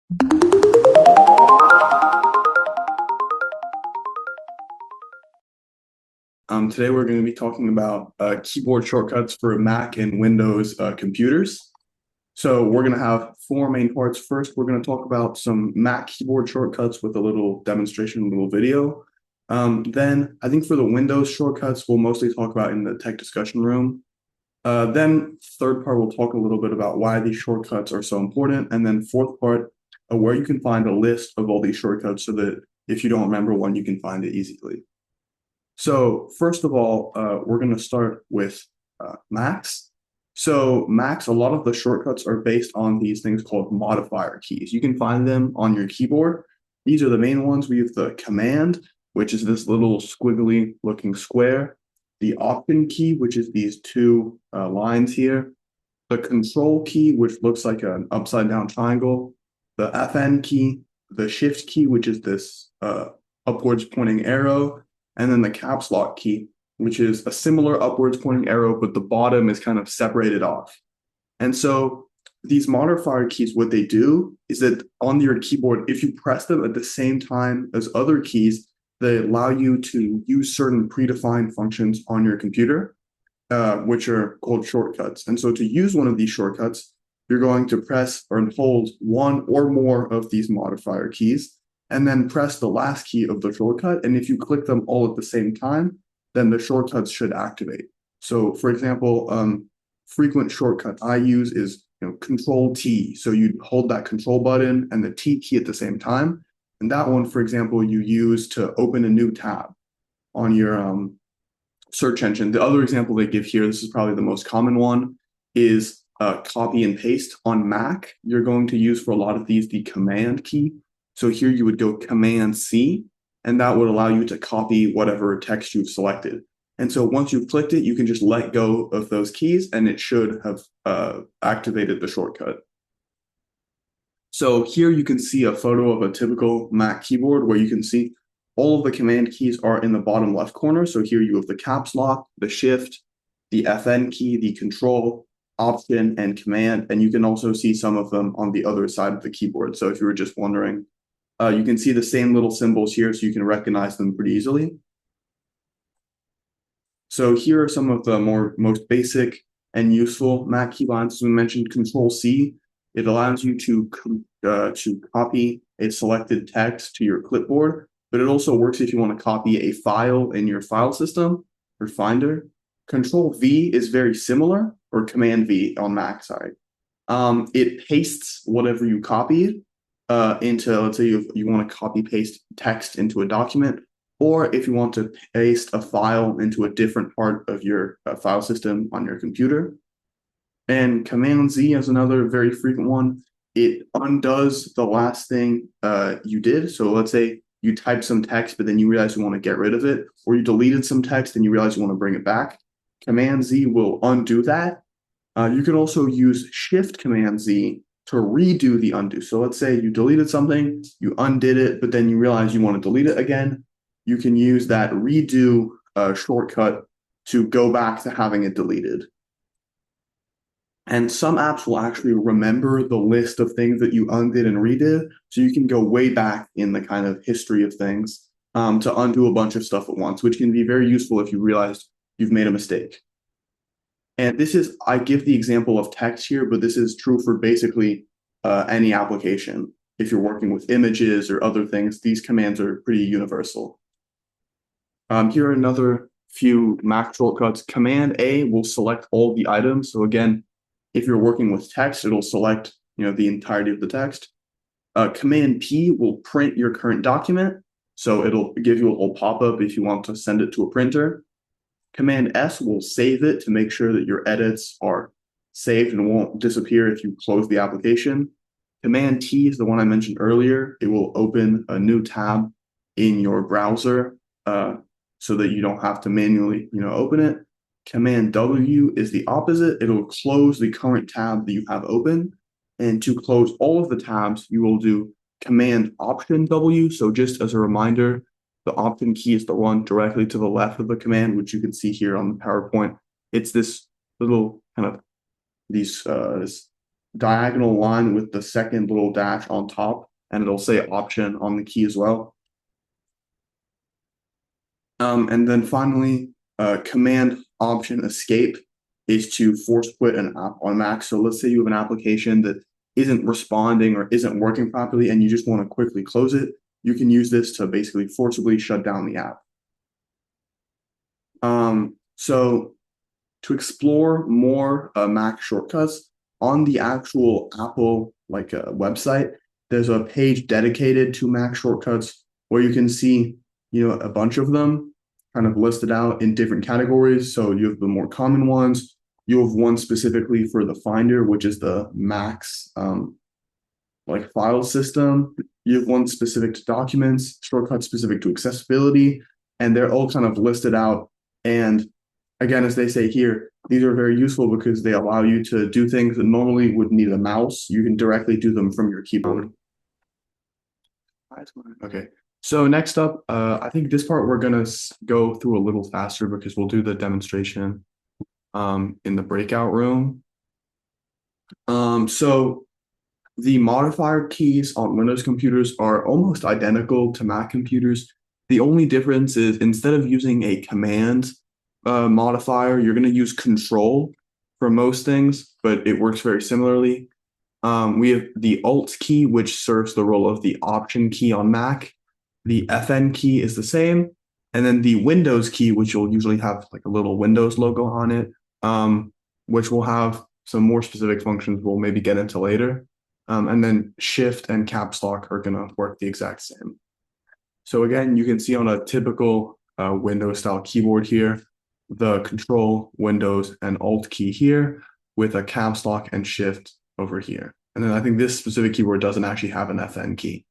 Today we're going to be talking about keyboard shortcuts for Mac and Windows computers. So we're going to have four main parts. First, we're going to talk about some Mac keyboard shortcuts with a little demonstration, a little video. Then I think for the Windows shortcuts, we'll mostly talk about in the tech discussion room. Then third part, we'll talk a little bit about why these shortcuts are so important. And then fourth part, where you can find a list of all these shortcuts so that if you don't remember one, you can find it easily. So first of all, we're going to start with Macs. So Macs, a lot of the shortcuts are based on these things called modifier keys. You can find them on your keyboard. These are the main ones. We have the Command, which is this little squiggly looking square. The Option key, which is these two lines here. The Control key, which looks like an upside down triangle. The FN key, the Shift key, which is this upwards pointing arrow, and then the caps lock key, which is a similar upwards pointing arrow, but the bottom is kind of separated off. And so these modifier keys, what they do is that on your keyboard, if you press them at the same time as other keys, they allow you to use certain predefined functions on your computer, which are called shortcuts. And so to use one of these shortcuts, you're going to press or hold one or more of these modifier keys, and then press the last key of the shortcut. And if you click them all at the same time, then the shortcuts should activate. So for example, frequent shortcut I use is Control T. So you hold that control button and the T key at the same time. And that one, for example, you use to open a new tab on your search engine. The other example they give here, this is probably the most common one, is copy and paste. On Mac, you're going to use for a lot of these the Command key. So here you would go Command C, and that would allow you to copy whatever text you've selected. And so once you've clicked it, you can just let go of those keys and it should have activated the shortcut. So here you can see a photo of a typical Mac keyboard where you can see all of the command keys are in the bottom left corner. So here you have the caps lock, the shift, the FN key, the control, option, and command. And you can also see some of them on the other side of the keyboard. So if you were just wondering, you can see the same little symbols here, so you can recognize them pretty easily. So here are some of the most basic and useful Mac keybinds. As we mentioned, Control C. It allows you to copy a selected text to your clipboard, but it also works if you want to copy a file in your file system or Finder. Control V is very similar, or Command V on Mac, sorry. It pastes whatever you copied into, let's say you want to copy paste text into a document, or if you want to paste a file into a different part of your file system on your computer. And Command Z is another very frequent one. It undoes the last thing you did. So let's say you type some text, but then you realize you want to get rid of it, or you deleted some text and you realize you want to bring it back. Command Z will undo that. You can also use Shift Command Z to redo the undo. So let's say you deleted something, you undid it, but then you realize you want to delete it again. You can use that redo shortcut to go back to having it deleted. And some apps will actually remember the list of things that you undid and redid. So you can go way back in the kind of history of things to undo a bunch of stuff at once, which can be very useful if you realize you've made a mistake. And this is, I give the example of text here, but this is true for basically any application. If you're working with images or other things, these commands are pretty universal. Here are another few Mac shortcuts. Command A will select all the items. So again, if you're working with text, it'll select the entirety of the text. Command P will print your current document. So it'll give you a little pop-up if you want to send it to a printer. Command S will save it to make sure that your edits are saved and won't disappear if you close the application. Command T is the one I mentioned earlier. It will open a new tab in your browser so that you don't have to manually open it. Command W is the opposite. It'll close the current tab that you have open. And to close all of the tabs, you will do Command Option W. So just as a reminder, the Option key is the one directly to the left of the command, which you can see here on the PowerPoint. It's this little kind of this diagonal line with the second little dash on top, and it'll say option on the key as well. And then finally, Command Option Escape is to force quit an app on Mac. So let's say you have an application that isn't responding or isn't working properly, and you just want to quickly close it. You can use this to basically forcibly shut down the app. So to explore more Mac shortcuts on the actual Apple website, there's a page dedicated to Mac shortcuts where you can see a bunch of them kind of listed out in different categories. So you have the more common ones. You have one specifically for the Finder, which is the Mac's file system. You have one specific to documents, shortcuts specific to accessibility, and they're all kind of listed out. And again, as they say here, these are very useful because they allow you to do things that normally would need a mouse. You can directly do them from your keyboard. Okay, so next up, I think this part we're gonna go through a little faster because we'll do the demonstration in the breakout room. So the modifier keys on Windows computers are almost identical to Mac computers. The only difference is instead of using a command modifier, you're going to use control for most things, but it works very similarly. We have the Alt key, which serves the role of the Option key on Mac. The FN key is the same. And then the Windows key, which will usually have like a little Windows logo on it, which will have some more specific functions we'll maybe get into later. And then Shift and Caps Lock are going to work the exact same. So again, you can see on a typical Windows style keyboard here, the Control, Windows, and Alt key here with a Caps Lock and Shift over here. And then I think this specific keyboard doesn't actually have an FN key.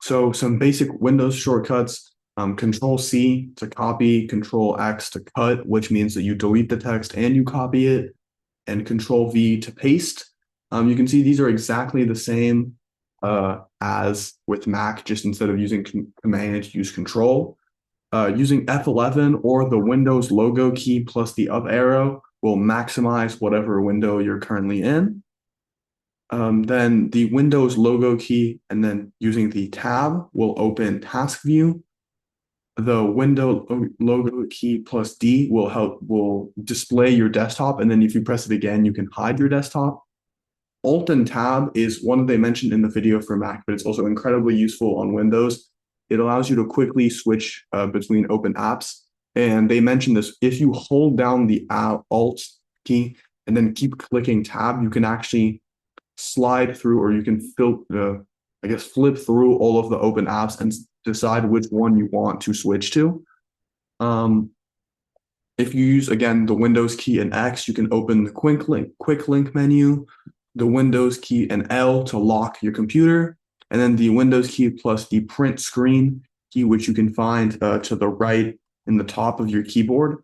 So some basic Windows shortcuts, Control C to copy, Control X to cut, which means that you delete the text and you copy it, and Control V to paste. You can see these are exactly the same as with Mac, just instead of using Command, use Control. Using F11 or the Windows logo key plus the up arrow will maximize whatever window you're currently in. Then the Windows logo key and then using the tab will open task view. The window logo key plus D will display your desktop, and then if you press it again, you can hide your desktop. Alt and tab is one that they mentioned in the video for Mac, but it's also incredibly useful on Windows. It allows you to quickly switch between open apps. And they mentioned this, if you hold down the Alt key and then keep clicking tab, you can actually slide through, or you can flip through all of the open apps and decide which one you want to switch to. If you use, again, the Windows key and X, you can open the quick link menu, the Windows key and L to lock your computer, and then the Windows key plus the print screen key, which you can find to the right in the top of your keyboard,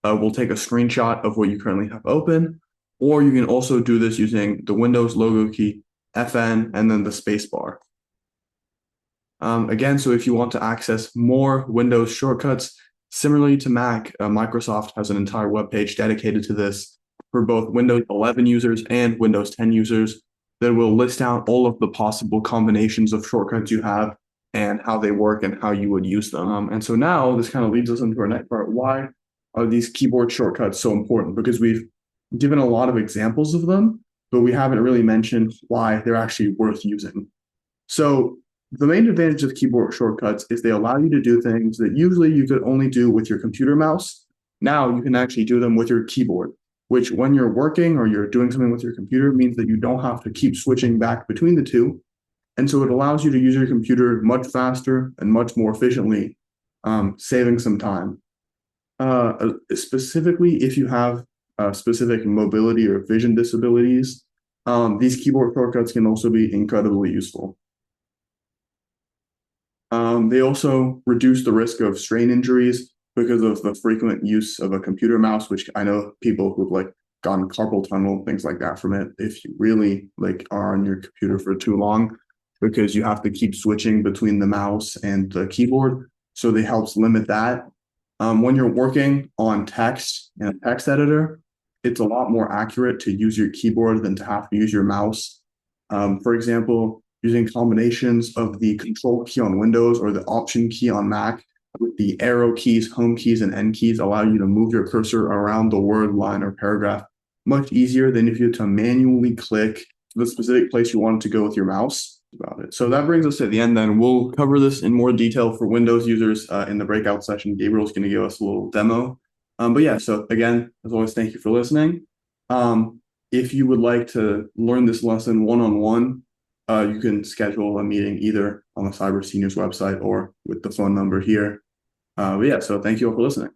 will take a screenshot of what you currently have open. Or you can also do this using the Windows logo key, FN, and then the space bar. Again, so if you want to access more Windows shortcuts, similarly to Mac, Microsoft has an entire web page dedicated to this for both Windows 11 users and Windows 10 users that will list out all of the possible combinations of shortcuts you have and how they work and how you would use them. And so now this kind of leads us into our next part. Why are these keyboard shortcuts so important? Because we've given a lot of examples of them, but we haven't really mentioned why they're actually worth using. So the main advantage of keyboard shortcuts is they allow you to do things that usually you could only do with your computer mouse. Now you can actually do them with your keyboard, which when you're working or you're doing something with your computer means that you don't have to keep switching back between the two. And so it allows you to use your computer much faster and much more efficiently, saving some time. Specifically, if you have specific mobility or vision disabilities, these keyboard shortcuts can also be incredibly useful. They also reduce the risk of strain injuries because of the frequent use of a computer mouse, which I know people who've gotten carpal tunnel, things like that from it, if you really are on your computer for too long, because you have to keep switching between the mouse and the keyboard. So they helps limit that. When you're working on text in a text editor, it's a lot more accurate to use your keyboard than to have to use your mouse. For example, using combinations of the control key on Windows or the option key on Mac with the arrow keys, home keys, and end keys allow you to move your cursor around the word, line, or paragraph much easier than if you had to manually click the specific place you wanted to go with your mouse. About it. So that brings us to the end then. We'll cover this in more detail for Windows users in the breakout session. Gabriel's going to give us a little demo. But yeah, so again, as always, thank you for listening. If you would like to learn this lesson one-on-one, you can schedule a meeting either on the Cyber Seniors website or with the phone number here. But yeah, so thank you all for listening.